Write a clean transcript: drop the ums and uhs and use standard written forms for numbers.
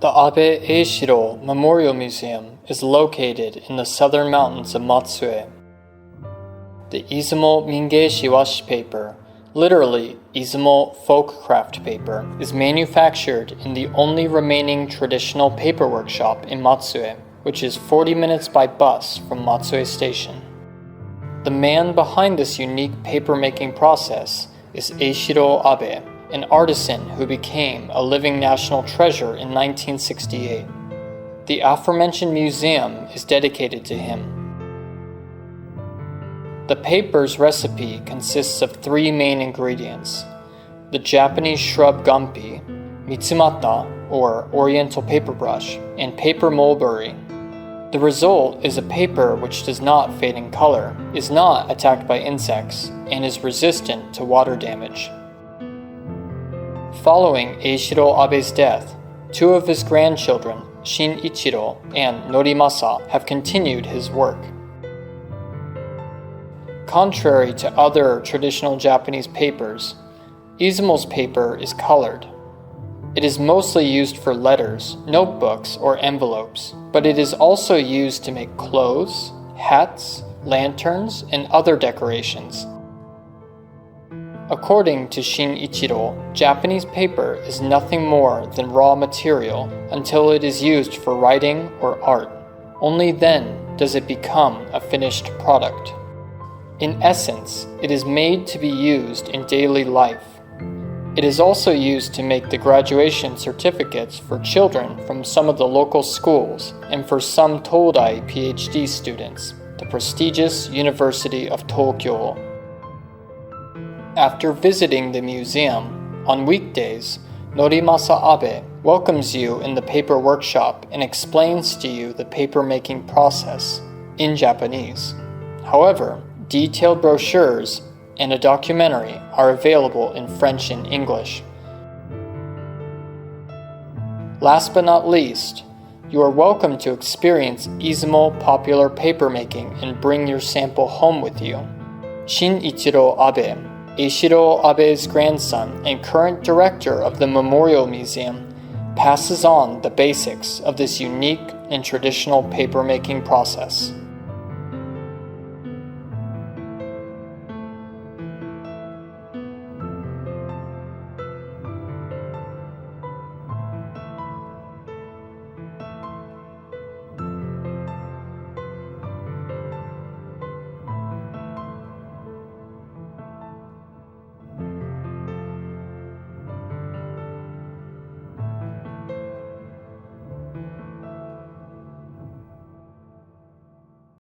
The Abe Eishiro Memorial Museum is located in the southern mountains of Matsue. The Izumo Mingeshi washi paper, literally Izumo folk craft paper, is manufactured in the only remaining traditional paper workshop in Matsue, which is 40 minutes by bus from Matsue Station. The man behind this unique paper-making process is Eishirō Abe, an artisan who became a living national treasure in 1968. The aforementioned museum is dedicated to him. The paper's recipe consists of 3 main ingredients: the Japanese shrub gumpi, mitsumata, or oriental paperbrush, and paper mulberry. The result is a paper which does not fade in color, is not attacked by insects, and is resistant to water damage. Following Eishirō Abe's death, 2 of his grandchildren, Shinichiro and Norimasa, have continued his work. Contrary to other traditional Japanese papers, Izumo's paper is colored. It is mostly used for letters, notebooks, or envelopes, but it is also used to make clothes, hats, lanterns, and other decorations. According to Shinichiro, Japanese paper is nothing more than raw material until it is used for writing or art. Only then does it become a finished product. In essence, it is made to be used in daily life. It is also used to make the graduation certificates for children from some of the local schools and for some Todai PhD students, the prestigious University of Tokyo. After visiting the museum, on weekdays, Norimasa Abe welcomes you in the paper workshop and explains to you the paper-making process in Japanese. However, detailed brochures and a documentary are available in French and English. Last but not least, you are welcome to experience Izumo popular papermaking and bring your sample home with you. Shinichiro Abe, Eishirō Abe's grandson and current director of the Memorial Museum, passes on the basics of this unique and traditional papermaking process.